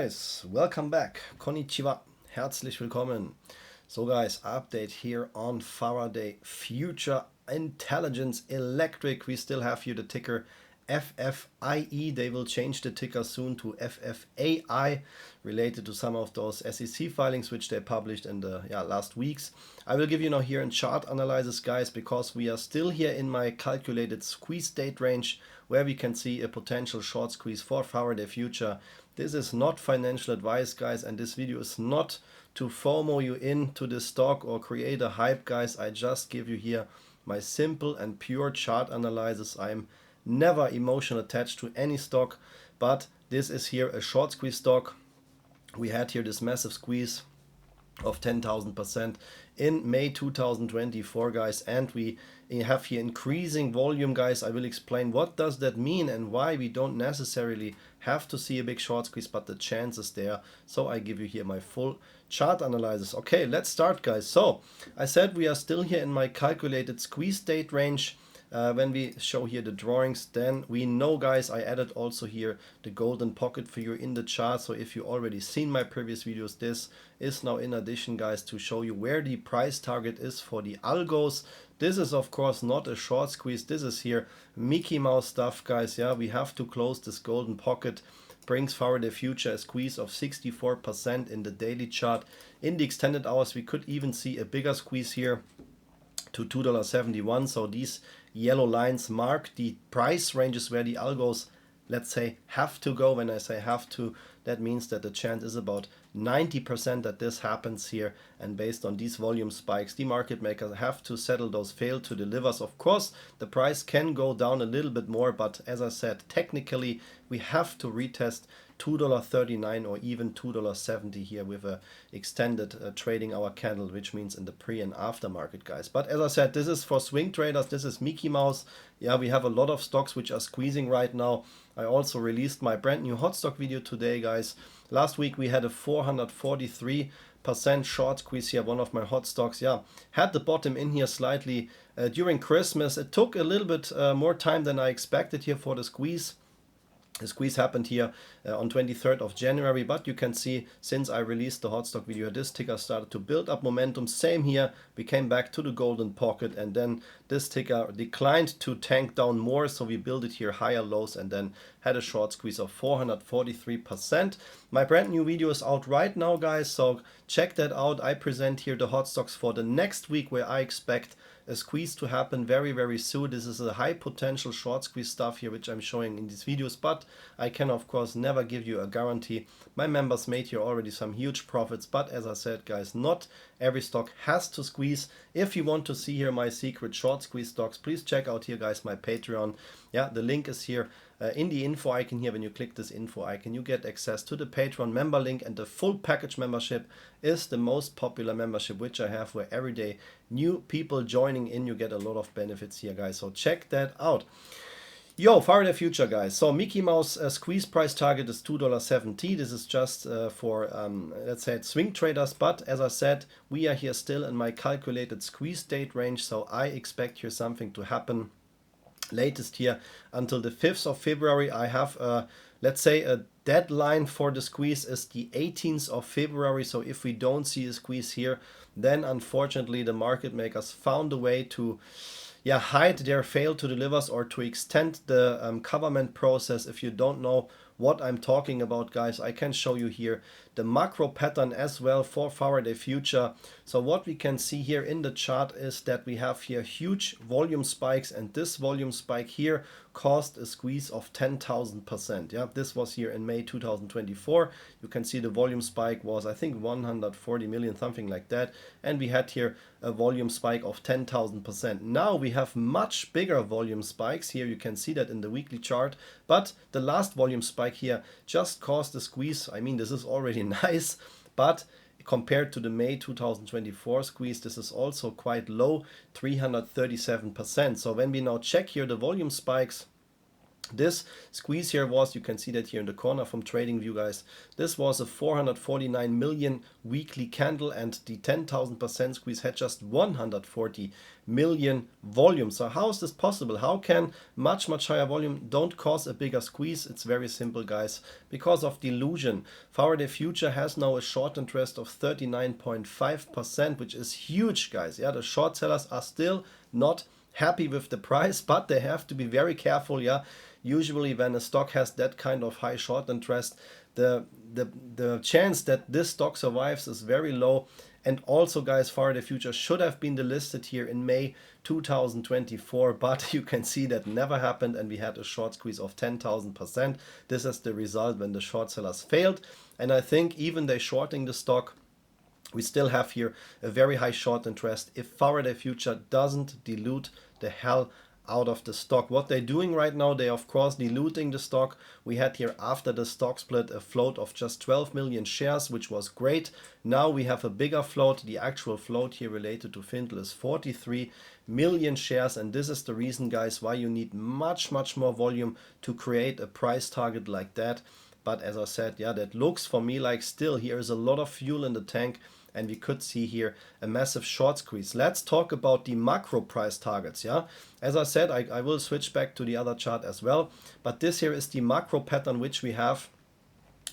Guys, welcome back. Konnichiwa. Herzlich willkommen. So guys, update here on Faraday Future Intelligence Electric. We still have here the ticker FFIE. They will change the ticker soon to FFAI, related to some of those SEC filings which they published in the last weeks. I will give you now here in chart analysis, guys, because we are still here in my calculated squeeze date range, where we can see a potential short squeeze for Faraday Future. This is not financial advice, guys, and this video is not to FOMO you into the stock or create a hype, guys. I just give you here my simple and pure chart analysis. I'm never emotional attached to any stock, but this is here a short squeeze stock. We had here this massive squeeze of 10,000% in May 2024, guys, and we have here increasing volume, guys. I will explain what does that mean and why we don't necessarily have to see a big short squeeze, but the chance is there. So I give you here my full chart analysis. Okay, let's start, guys. So I said we are still here in my calculated squeeze date range. When we show here the drawings, then we know, guys, I added also here the golden pocket for you in the chart. So if you already seen my previous videos, this is now in addition, guys, to show you where the price target is for the algos. This is of course not a short squeeze. This is here Mickey Mouse stuff, guys. Yeah, we have to close this golden pocket. Brings Faraday Future a squeeze of 64% in the daily chart. In the extended hours, we could even see a bigger squeeze here to $2.71. So these yellow lines mark the price ranges where the algos, let's say, have to go. When I say have to, that means that the chance is about 90% that this happens here. And based on these volume spikes, the market makers have to settle those fail to delivers. Of course, the price can go down a little bit more, but as I said, technically we have to retest $2.39 or even $2.70 here with a extended trading hour candle, which means in the pre and after market, guys. But as I said, this is for swing traders. This is Mickey Mouse. Yeah, we have a lot of stocks which are squeezing right now. I also released my brand new hot stock video today, guys. Last week we had a 443% short squeeze here, one of my hot stocks. Yeah, had the bottom in here slightly during Christmas. It took a little bit more time than I expected here for the squeeze. The squeeze happened here on 23rd of January, but you can see since I released the hot stock video, this ticker started to build up momentum. Same here, we came back to the golden pocket, and then this ticker declined to tank down more, so we built it here higher lows and then had a short squeeze of 443%. My brand new video is out right now, guys, so check that out. I present here the hot stocks for the next week, where I expect a squeeze to happen very, very soon. This is a high potential short squeeze stuff here, which I'm showing in these videos, but I can of course never give you a guarantee. My members made here already some huge profits, but as I said, guys, not every stock has to squeeze. If you want to see here my secret short squeeze stocks, please check out here, guys, my Patreon. Yeah, the link is here in the info icon here. When you click this info icon, you get access to the Patreon member link, and the full package membership is the most popular membership which I have, where every day new people joining in, you get a lot of benefits here, guys. So check that out. Yo, Faraday Future, guys. So Mickey Mouse squeeze price target is $2.70. This is just for, let's say, swing traders. But as I said, we are here still in my calculated squeeze date range. So I expect here something to happen latest here until the 5th of February. I have, let's say, a deadline for the squeeze is the 18th of February. So if we don't see a squeeze here, then unfortunately the market makers found a way to hide their fail to delivers or to extend the covenant process. If you don't know what I'm talking about, guys, I can show you here the macro pattern as well for Faraday Future. So what we can see here in the chart is that we have here huge volume spikes, and this volume spike here caused a squeeze of 10,000%. Yeah, this was here in May 2024. You can see the volume spike was, I think, 140 million, something like that, and we had here a volume spike of 10,000%. Now we have much bigger volume spikes here. You can see that in the weekly chart, but the last volume spike here just caused a squeeze. I mean, this is already nice, but compared to the May 2024 squeeze, this is also quite low, 337%. So when we now check here the volume spikes This squeeze here was, you can see that here in the corner from TradingView, guys, this was a 449 million weekly candle, and the 10,000% squeeze had just 140 million volume. So how is this possible? How can much higher volume don't cause a bigger squeeze? It's very simple, guys, because of delusion. Faraday Future has now a short interest of 39.5%, which is huge, guys. Yeah, the short sellers are still not happy with the price, but they have to be very careful. Yeah, usually when a stock has that kind of high short interest, the chance that this stock survives is very low. And also, guys, Faraday Future should have been delisted here in May 2024, but you can see that never happened, and we had a short squeeze of 10,000%. This is the result when the short sellers failed, and I think even they shorting the stock, we still have here a very high short interest if Faraday Future doesn't dilute the hell out of the stock. What they're doing right now, they of course diluting the stock. We had here after the stock split a float of just 12 million shares, which was great. Now we have a bigger float. The actual float here related to Findle is 43 million shares, and this is the reason, guys, why you need much more volume to create a price target like that. But as I said, yeah, that looks for me like still here is a lot of fuel in the tank, and we could see here a massive short squeeze. Let's talk about the macro price targets. Yeah, as I said, I will switch back to the other chart as well, but this here is the macro pattern which we have,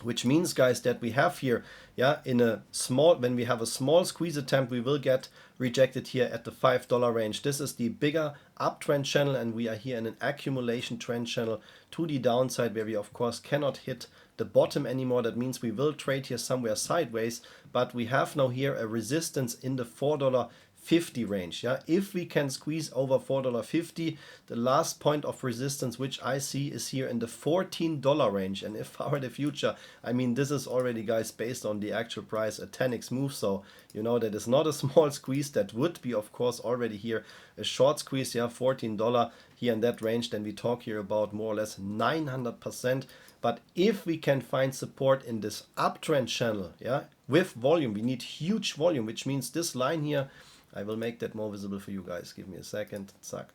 which means, guys, that we have here, yeah, in a small, when we have a small squeeze attempt, we will get rejected here at the $5 range. This is the bigger uptrend channel, and we are here in an accumulation trend channel to the downside, where we of course cannot hit the bottom anymore. That means we will trade here somewhere sideways, but we have now here a resistance in the $4.50 range. Yeah, if we can squeeze over $4.50, the last point of resistance which I see is here in the $14 range. And if Faraday Future, I mean, this is already, guys, based on the actual price, a 10x move, so you know that is not a small squeeze. That would be of course already here a short squeeze. Yeah, $14 here in that range, then we talk here about more or less 900%. But if we can find support in this uptrend channel, yeah, with volume, we need huge volume, which means this line here, I will make that more visible for you guys. Give me a second. Zack.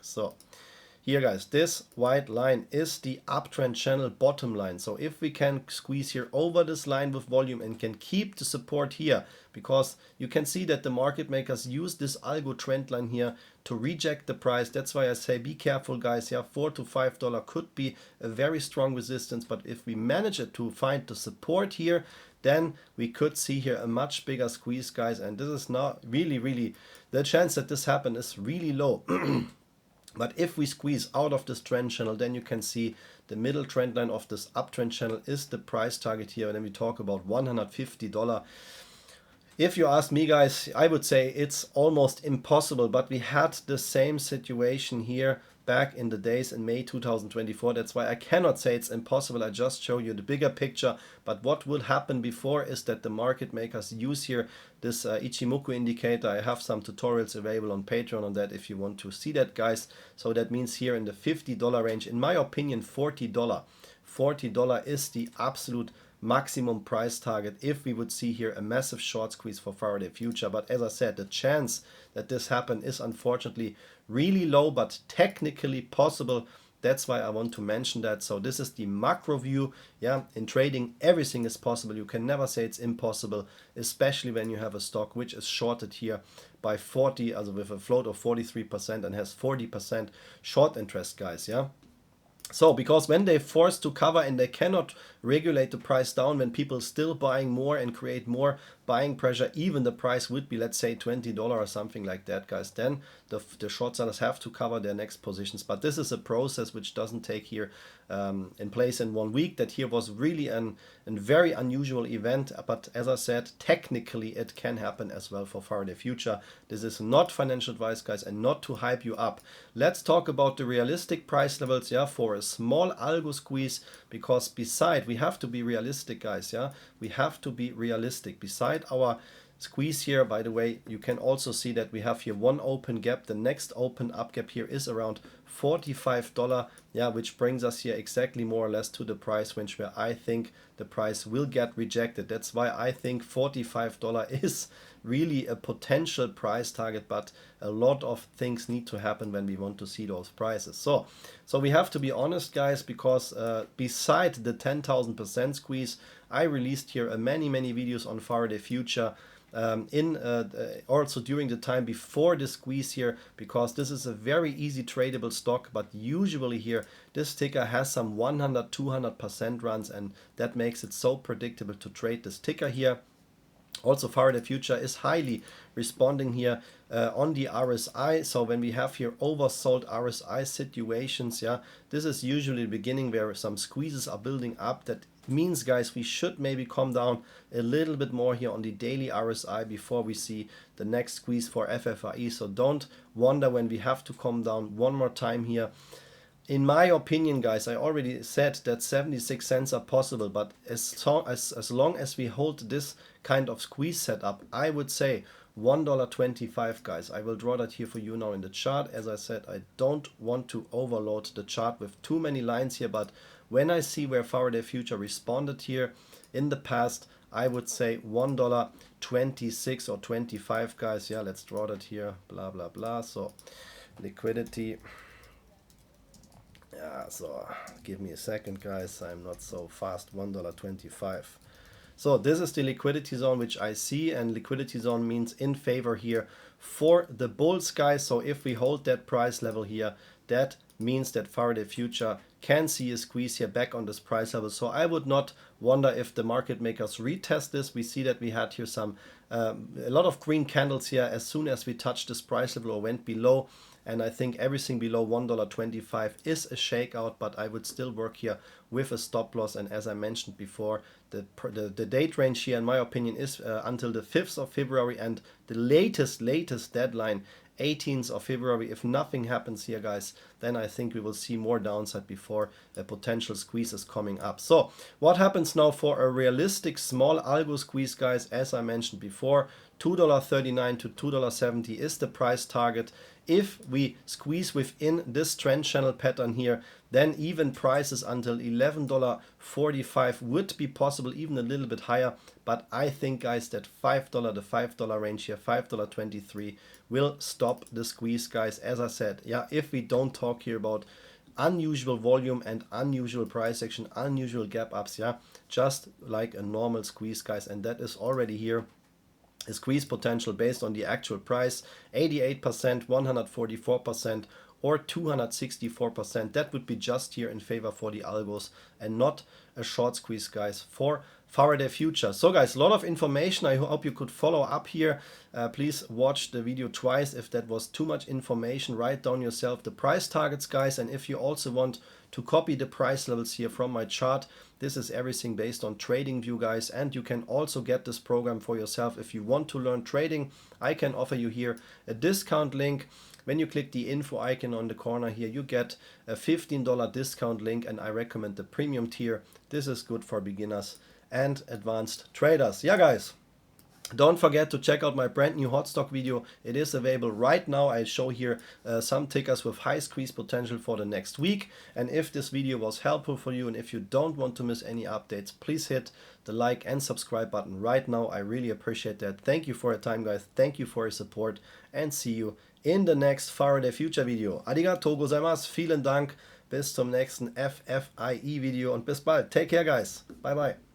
So here, guys, this white line is the uptrend channel bottom line. So if we can squeeze here over this line with volume and can keep the support here, because you can see that the market makers use this algo trend line here to reject the price. That's why I say be careful, guys. Yeah, $4 to $5 could be a very strong resistance, but if we manage it to find the support here, then we could see here a much bigger squeeze, guys. And this is not really, the chance that this happen is really low. But if we squeeze out of this trend channel, then you can see the middle trend line of this uptrend channel is the price target here. And then we talk about $150. If you ask me, guys, I would say it's almost impossible, but we had the same situation here back in the days in May 2024. That's why I cannot say it's impossible. I just show you the bigger picture. But what will happen before is that the market makers use here this Ichimoku indicator. I have some tutorials available on Patreon on that if you want to see that, guys. So that means here in the $50 range, in my opinion, $40. $40 is the absolute maximum price target if we would see here a massive short squeeze for Faraday Future. But as I said, the chance that this happen is unfortunately really low, but technically possible. That's why I want to mention that. So this is the macro view. Yeah, in trading everything is possible. You can never say it's impossible, especially when you have a stock which is shorted here by 40, also with a float of 43% and has 40% short interest, guys. Yeah. So, because when they're forced to cover and they cannot regulate the price down, when people still buying more and create more buying pressure, even the price would be, let's say, $20 or something like that, guys, then the short sellers have to cover their next positions. But this is a process which doesn't take here in place in 1 week. That here was really a very unusual event. But as I said, technically it can happen as well for Faraday Future. This is not financial advice, guys, and not to hype you up. Let's talk about the realistic price levels, yeah, for a small algo squeeze, because we have to be realistic, guys. Yeah, we have to be realistic. Beside our squeeze here, by the way, you can also see that we have here one open gap. The next open up gap here is around $45, yeah, which brings us here exactly more or less to the price range where I think the price will get rejected. That's why I think $45 is really a potential price target, but a lot of things need to happen when we want to see those prices. So we have to be honest, guys, because beside the 10,000% squeeze, I released here many videos on Faraday Future also during the time before the squeeze here, because this is a very easy tradable stock, but usually here this ticker has some 100-200% runs, and that makes it so predictable to trade this ticker here. Also, Faraday Future is highly responding here on the RSI. So when we have here oversold RSI situations, yeah, this is usually the beginning where some squeezes are building up. That means, guys, we should maybe come down a little bit more here on the daily RSI before we see the next squeeze for FFIE. So don't wonder when we have to come down one more time here. In my opinion, guys, I already said that 76 cents are possible, but as long as we hold this kind of squeeze setup, I would say $1.25, guys. I will draw that here for you now in the chart. As I said, I don't want to overload the chart with too many lines here, but when I see where Faraday Future responded here in the past, I would say $1.26 or 25, guys. Yeah, let's draw that here, blah, blah, blah. So liquidity. Yeah, so give me a second, guys. I'm not so fast. $1.25. So this is the liquidity zone which I see, and liquidity zone means in favor here for the bulls, guys. So if we hold that price level here, that means that Faraday Future can see a squeeze here back on this price level. So I would not wonder if the market makers retest this. We see that we had here some a lot of green candles here as soon as we touched this price level or went below. And I think everything below $1.25 is a shakeout, but I would still work here with a stop loss. And as I mentioned before, the date range here, in my opinion, is until the 5th of February, and the latest deadline 18th of February. If nothing happens here, guys, then I think we will see more downside before a potential squeeze is coming up. So what happens now for a realistic small algo squeeze, guys? As I mentioned before, $2.39 to $2.70 is the price target. If we squeeze within this trend channel pattern here, then even prices until $11.45 would be possible, even a little bit higher. But I think, guys, that the $5 range here, $5.23, will stop the squeeze, guys. As I said, yeah, if we don't talk here about unusual volume and unusual price action, unusual gap ups, yeah, just like a normal squeeze, guys, and that is already here. A squeeze potential based on the actual price, 88%, 144%, or 264%. That would be just here in favor for the algos and not a short squeeze, guys, for Faraday Future. So, guys, a lot of information. I hope you could follow up here. Please watch the video twice if that was too much information. Write down yourself the price targets, guys, and if you also want to copy the price levels here from my chart, this is everything based on TradingView, guys, and you can also get this program for yourself if you want to learn trading. I can offer you here a discount link. When you click the info icon on the corner here, you get a $15 discount link, and I recommend the premium tier. This is good for beginners and advanced traders. Yeah, guys, don't forget to check out my brand new hot stock video. It is available right now. I show here some tickers with high squeeze potential for the next week. And if this video was helpful for you, and if you don't want to miss any updates, please hit the like and subscribe button right now. I really appreciate that. Thank you for your time, guys. Thank you for your support, and see you in the next Faraday Future Video. Arigatou gozaimasu. Vielen Dank. Bis zum nächsten FFIE Video und bis bald. Take care, guys. Bye bye.